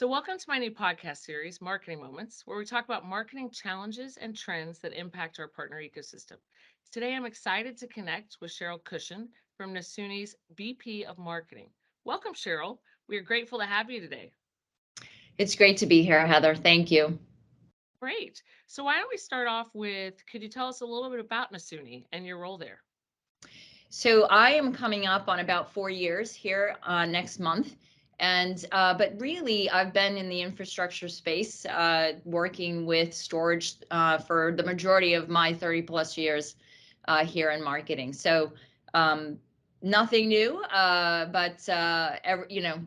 So, welcome to my new podcast series, Marketing Moments, where we talk about marketing challenges and trends that impact our partner ecosystem. Today, I'm excited to connect with Cheryle Cushion from Nasuni's VP of Marketing. Welcome, Cheryle. We are grateful to have you today. It's great to be here, Heather. Thank you. Great. So, why don't we start off with could you tell us a little bit about Nasuni and your role there? So I am coming up on about 4 years here next month. And but really, I've been in the infrastructure space, working with storage for the majority of my 30 plus years here in marketing. So um, nothing new, but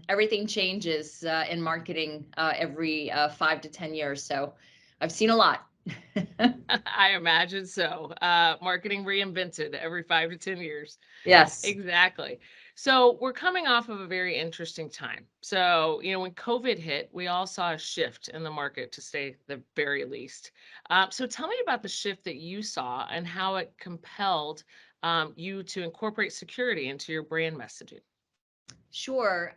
everything changes in marketing every 5 to 10 years. So I've seen a lot. I imagine so. Marketing reinvented every 5 to 10 years. Yes. Exactly. So we're coming off of a very interesting time. So, when COVID hit, we all saw a shift in the market to say the very least. So tell me about the shift that you saw and how it compelled you to incorporate security into your brand messaging. Sure.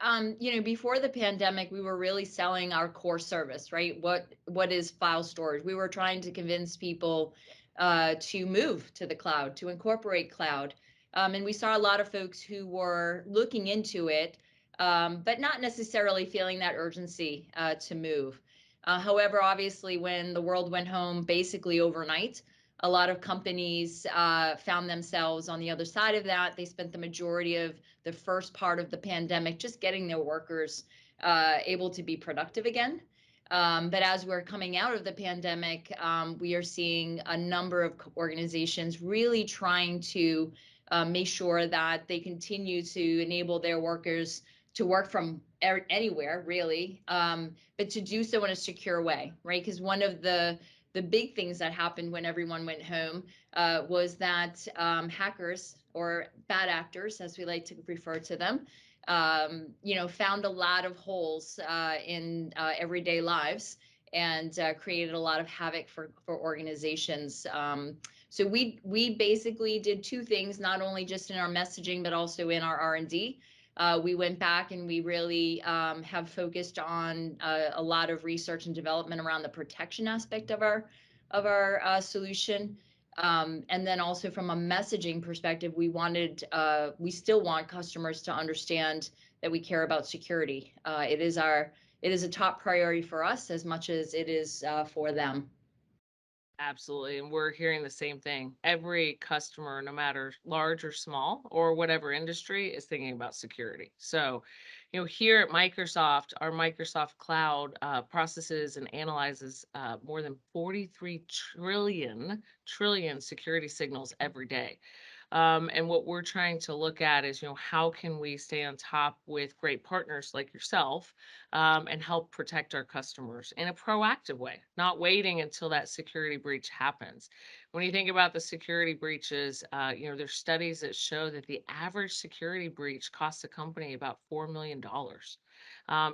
Before the pandemic, we were really selling our core service, right? What is file storage? We were trying to convince people to move to the cloud, to incorporate cloud. And we saw a lot of folks who were looking into it, but not necessarily feeling that urgency to move. However, obviously, when the world went home basically overnight, a lot of companies found themselves on the other side of that. They spent the majority of the first part of the pandemic just getting their workers able to be productive again. But as we're coming out of the pandemic, we are seeing a number of organizations really trying to make sure that they continue to enable their workers to work from anywhere, really, but to do so in a secure way, right? Because one of the big things that happened when everyone went home was that hackers or bad actors, as we like to refer to them, found a lot of holes in everyday lives and created a lot of havoc for organizations. So we basically did two things, not only just in our messaging, but also in our R&D. We went back and we really have focused on a lot of research and development around the protection aspect of our solution. And then also from a messaging perspective, we still want customers to understand that we care about security. It is a top priority for us as much as it is for them. Absolutely. And we're hearing the same thing. Every customer, no matter large or small or whatever industry, is thinking about security. So, here at Microsoft, our Microsoft Cloud processes and analyzes more than 43 trillion security signals every day. And what we're trying to look at is, how can we stay on top with great partners like yourself and help protect our customers in a proactive way, not waiting until that security breach happens. When you think about the security breaches, there's studies that show that the average security breach costs a company about $4 million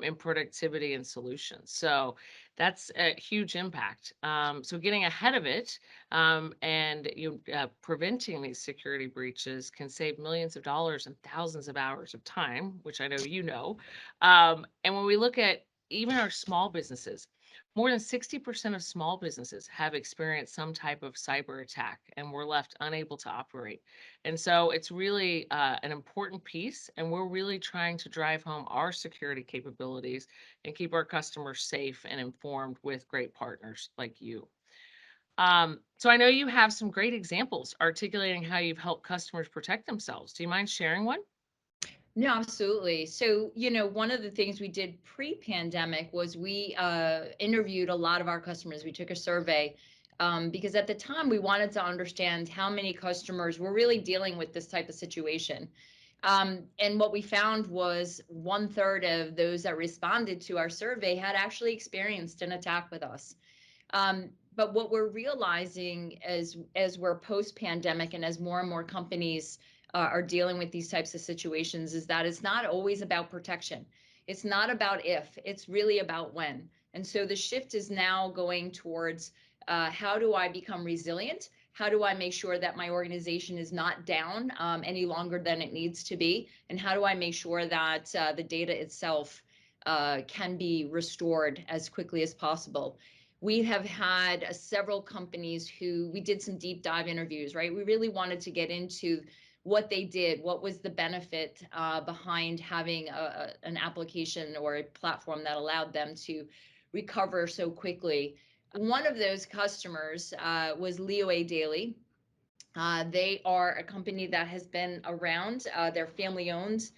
in productivity and solutions. So that's a huge impact. So getting ahead of it and preventing these security breaches can save millions of dollars and thousands of hours of time, which I know you know. And when we look at even our small businesses, more than 60% of small businesses have experienced some type of cyber attack and were left unable to operate. And so it's really an important piece, and we're really trying to drive home our security capabilities and keep our customers safe and informed with great partners like you. So I know you have some great examples articulating how you've helped customers protect themselves. Do you mind sharing one? No, absolutely. So, one of the things we did pre-pandemic was we interviewed a lot of our customers. We took a survey because at the time we wanted to understand how many customers were really dealing with this type of situation. And what we found was 1/3 of those that responded to our survey had actually experienced an attack with us. But what we're realizing as we're post-pandemic and as more and more companies are dealing with these types of situations is that it's not always about protection. It's not about if, it's really about when. And so the shift is now going towards how do I become resilient? How do I make sure that my organization is not down any longer than it needs to be? And how do I make sure that the data itself can be restored as quickly as possible. We have had several companies who we did some deep dive interviews, right? We really wanted to get into what they did, what was the benefit behind having an application or a platform that allowed them to recover so quickly. One of those customers was Leo A. Daily. They are a company that has been around. They're family owned,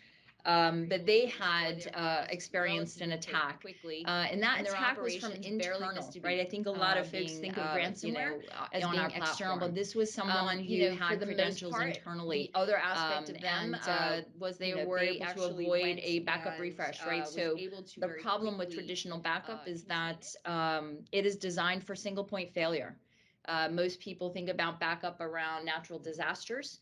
but they had experienced an attack, and that attack was from internal, right? I think a lot of folks think of ransomware as being external, but this was someone who had credentials internally. The other aspect of them was they were able to avoid a backup refresh, right? So the problem with traditional backup is that it is designed for single point failure. Most people think about backup around natural disasters.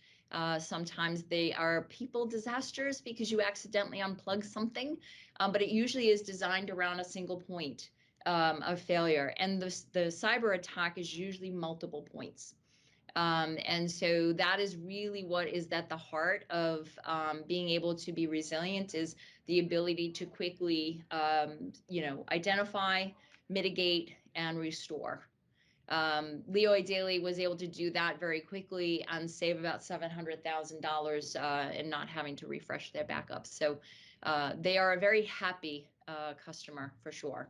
Sometimes they are people disasters because you accidentally unplug something, but it usually is designed around a single point of failure. And the cyber attack is usually multiple points. And so that is really what is at the heart of being able to be resilient, is the ability to quickly, identify, mitigate, and restore. Leo Daly was able to do that very quickly and save about $700,000 in not having to refresh their backups. So they are a very happy customer for sure.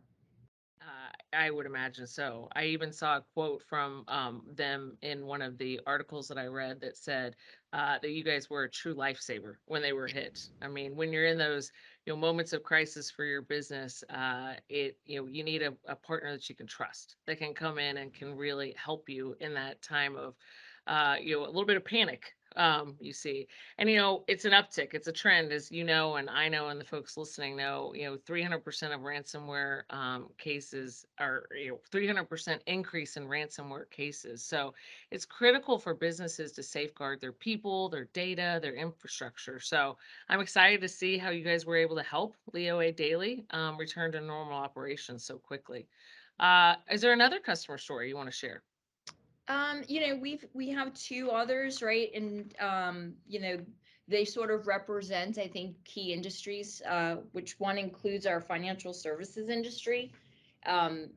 I would imagine so. I even saw a quote from them in one of the articles that I read that said that you guys were a true lifesaver when they were hit. I mean, when you're in those, moments of crisis for your business, you need a partner that you can trust, that can come in and can really help you in that time of, a little bit of panic. You see, and it's an uptick, it's a trend, as you know, and I know, and the folks listening know, 300% of ransomware cases are, 300% increase in ransomware cases. So it's critical for businesses to safeguard their people, their data, their infrastructure. So I'm excited to see how you guys were able to help Leo A. Daily return to normal operations so quickly. Is there another customer story you want to share? We have two others, right? And they sort of represent, I think, key industries, which one includes our financial services industry. Um,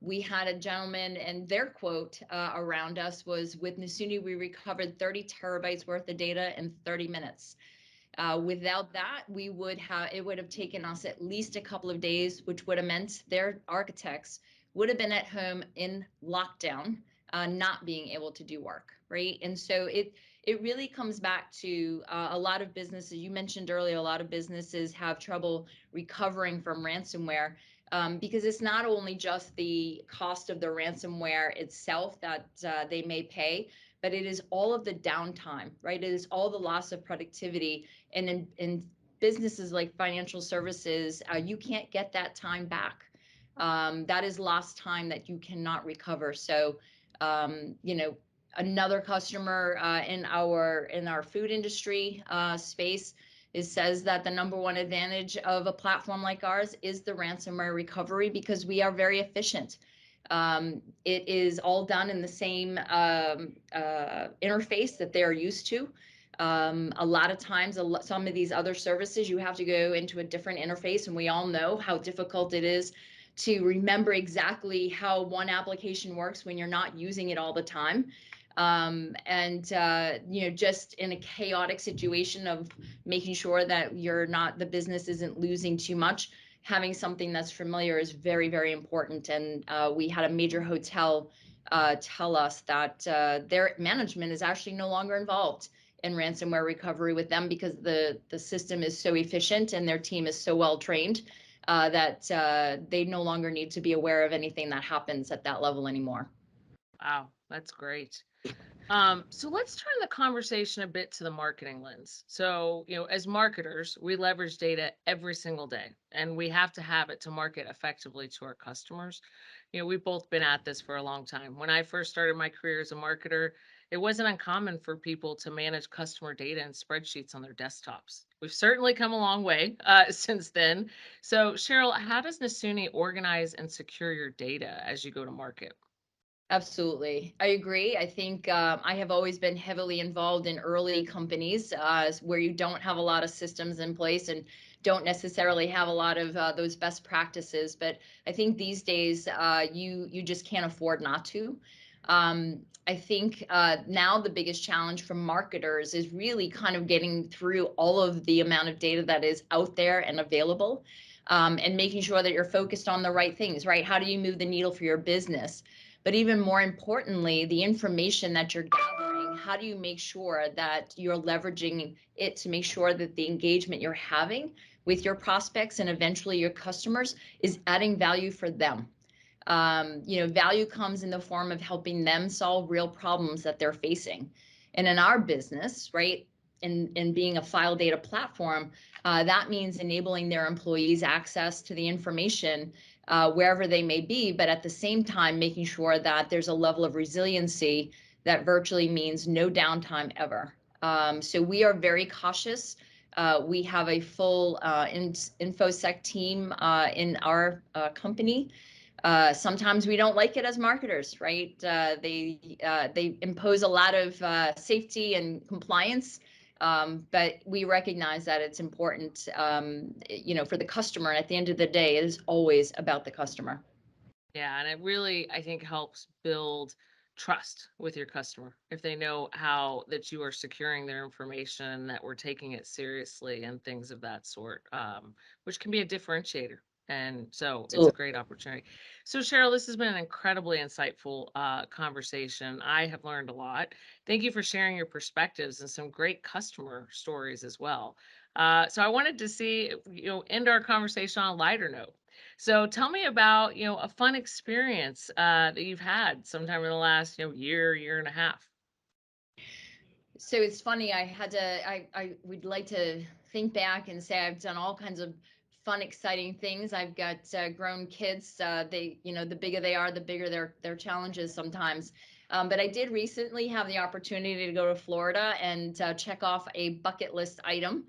we had a gentleman, and their quote around us was, "With Nasuni, we recovered 30 terabytes worth of data in 30 minutes. Without that, it would have taken us at least a couple of days, which would have meant their architects would have been at home in lockdown, not being able to do work, right?" And so it really comes back to a lot of businesses. You mentioned earlier, a lot of businesses have trouble recovering from ransomware. Because it's not only just the cost of the ransomware itself that they may pay, but it is all of the downtime, right? It is all the loss of productivity. And in businesses like financial services, you can't get that time back. That is lost time that you cannot recover. So, another customer in our food industry space says that the number one advantage of a platform like ours is the ransomware recovery, because we are very efficient. It is all done in the same interface that they're used to. A lot of times, some of these other services, you have to go into a different interface, and we all know how difficult it is to remember exactly how one application works when you're not using it all the time. And just in a chaotic situation of making sure that the business isn't losing too much, having something that's familiar is very, very important. And we had a major hotel tell us that their management is actually no longer involved in ransomware recovery with them, because the system is so efficient and their team is so well trained that they no longer need to be aware of anything that happens at that level anymore. Wow, that's great. So let's turn the conversation a bit to the marketing lens. So, as marketers, we leverage data every single day, and we have to have it to market effectively to our customers. We've both been at this for a long time. When I first started my career as a marketer, it wasn't uncommon for people to manage customer data in spreadsheets on their desktops. We've certainly come a long way since then. So, Cheryl, how does Nasuni organize and secure your data as you go to market? Absolutely. I agree. I think I have always been heavily involved in early companies where you don't have a lot of systems in place and don't necessarily have a lot of those best practices. But I think these days you just can't afford not to. I think now the biggest challenge for marketers is really kind of getting through all of the amount of data that is out there and available, and making sure that you're focused on the right things, right? How do you move the needle for your business? But even more importantly, the information that you're gathering, how do you make sure that you're leveraging it to make sure that the engagement you're having with your prospects and eventually your customers is adding value for them? Value comes in the form of helping them solve real problems that they're facing. And in our business, right, in being a file data platform, that means enabling their employees access to the information wherever they may be, but at the same time, making sure that there's a level of resiliency that virtually means no downtime ever. So we are very cautious. We have a full infosec team in our company. Sometimes we don't like it as marketers, right? They impose a lot of safety and compliance, but we recognize that it's important, for the customer. And at the end of the day, it is always about the customer. Yeah, and it really, I think, helps build trust with your customer if they know how that you are securing their information, that we're taking it seriously, and things of that sort, which can be a differentiator. And so it's a So great opportunity. So, Cheryl, this has been an incredibly insightful conversation. I have learned a lot. Thank you for sharing your perspectives and some great customer stories as well. So, I wanted to see, end our conversation on a lighter note. So tell me about, a fun experience that you've had sometime in the last, year, year and a half. So it's funny. I would like to think back and say I've done all kinds of fun, exciting things. I've got grown kids. The bigger they are, the bigger their challenges sometimes. But I did recently have the opportunity to go to Florida and check off a bucket list item.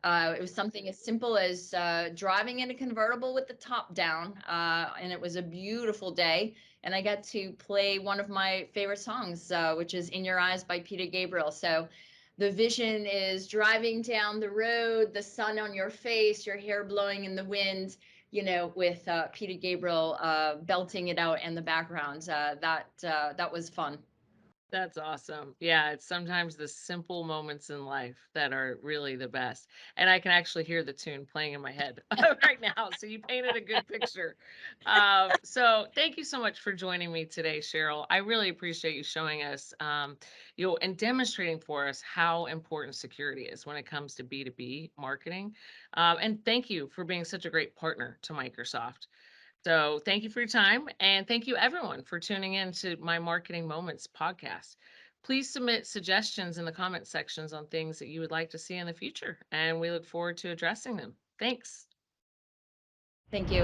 It was something as simple as driving in a convertible with the top down, and it was a beautiful day. And I got to play one of my favorite songs, which is "In Your Eyes" by Peter Gabriel. So the vision is driving down the road, the sun on your face, your hair blowing in the wind, with Peter Gabriel belting it out in the background. That was fun. That's awesome. Yeah, it's sometimes the simple moments in life that are really the best. And I can actually hear the tune playing in my head right now. So you painted a good picture. So thank you so much for joining me today, Cheryl. I really appreciate you showing us, and demonstrating for us how important security is when it comes to B2B marketing. And thank you for being such a great partner to Microsoft. So thank you for your time. And thank you, everyone, for tuning in to my Marketing Moments podcast. Please submit suggestions in the comment sections on things that you would like to see in the future. And we look forward to addressing them. Thanks. Thank you.